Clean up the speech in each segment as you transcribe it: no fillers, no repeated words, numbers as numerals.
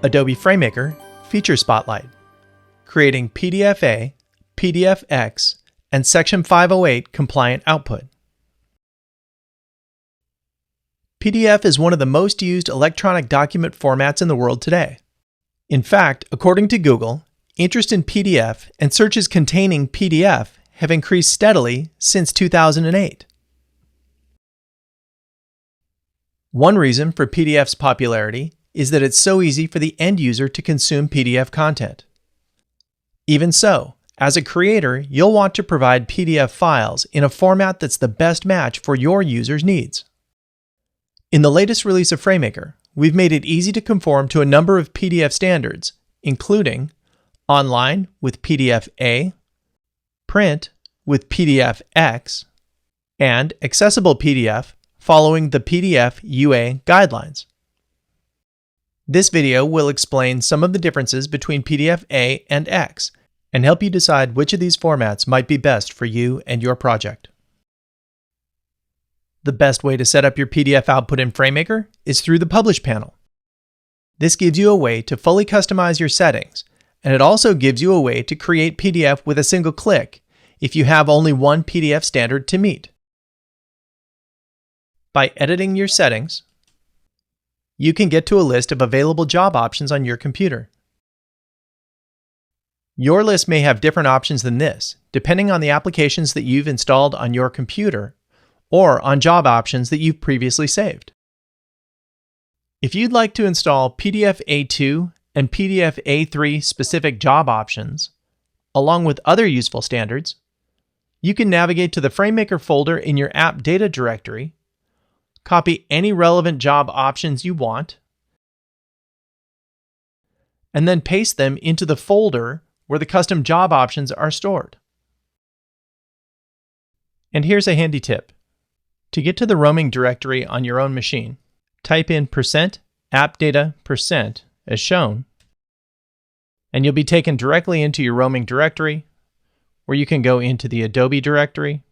Adobe FrameMaker Feature Spotlight, creating PDF-A, PDF-X, and Section 508 compliant output. PDF is one of the most used electronic document formats in the world today. In fact, according to Google, interest in PDF and searches containing PDF have increased steadily since 2008. One reason for PDF's popularity is that it's so easy for the end user to consume PDF content. Even so, as a creator, you'll want to provide PDF files in a format that's the best match for your users' needs. In the latest release of FrameMaker, we've made it easy to conform to a number of PDF standards, including online with PDF-A, print with PDF-X, and accessible PDF following the PDF UA guidelines. This video will explain some of the differences between PDF-A and X and help you decide which of these formats might be best for you and your project. The best way to set up your PDF output in FrameMaker is through the Publish panel. This gives you a way to fully customize your settings, and it also gives you a way to create PDF with a single click if you have only one PDF standard to meet. By editing your settings, you can get to a list of available job options on your computer. Your list may have different options than this, depending on the applications that you've installed on your computer or on job options that you've previously saved. If you'd like to install PDF A2 and PDF A3 specific job options, along with other useful standards, you can navigate to the FrameMaker folder in your app data directory, copy any relevant job options you want, and then paste them into the folder where the custom job options are stored. And here's a handy tip. To get to the roaming directory on your own machine, type in %appdata% as shown, and you'll be taken directly into your roaming directory, where you can go into the Adobe directory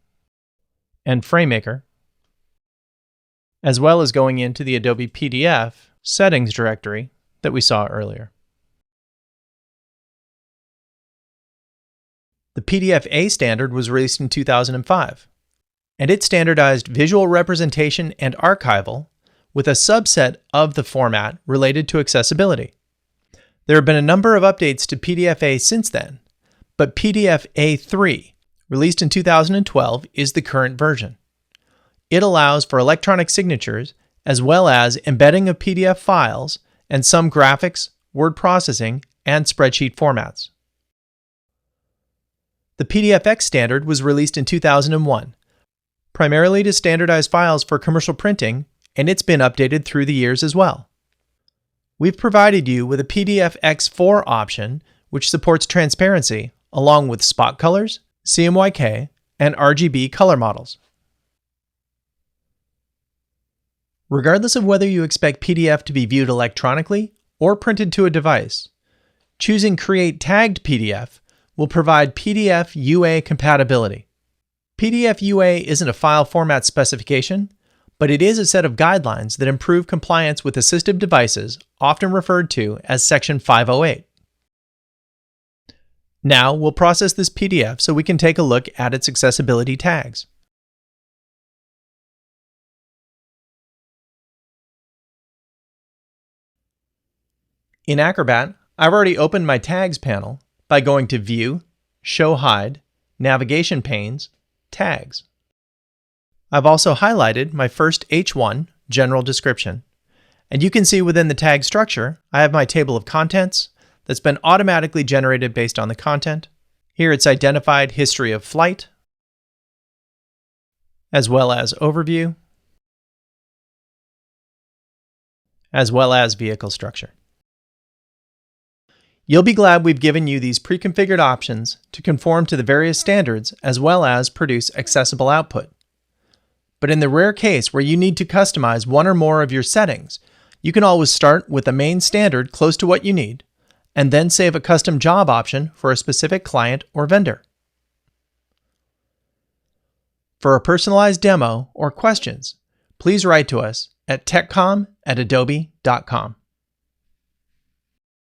and FrameMaker, as well as going into the Adobe PDF settings directory that we saw earlier. The PDF-A standard was released in 2005, and it standardized visual representation and archival with a subset of the format related to accessibility. There have been a number of updates to PDF-A since then, but PDF-A3, released in 2012, is the current version. It allows for electronic signatures as well as embedding of PDF files and some graphics, word processing, and spreadsheet formats. The PDF-X standard was released in 2001, primarily to standardize files for commercial printing, and it's been updated through the years as well. We've provided you with a PDF-X4 option, which supports transparency, along with spot colors, CMYK, and RGB color models. Regardless of whether you expect PDF to be viewed electronically or printed to a device, choosing Create Tagged PDF will provide PDF UA compatibility. PDF UA isn't a file format specification, but it is a set of guidelines that improve compliance with assistive devices, often referred to as Section 508. Now we'll process this PDF so we can take a look at its accessibility tags. In Acrobat, I've already opened my Tags panel by going to View, Show Hide, Navigation Panes, Tags. I've also highlighted my first H1, General Description, and you can see within the tag structure, I have my table of contents that's been automatically generated based on the content. Here it's identified history of flight, as well as overview, as well as vehicle structure. You'll be glad we've given you these pre-configured options to conform to the various standards as well as produce accessible output. But in the rare case where you need to customize one or more of your settings, you can always start with the main standard close to what you need, and then save a custom job option for a specific client or vendor. For a personalized demo or questions, please write to us at techcom@adobe.com.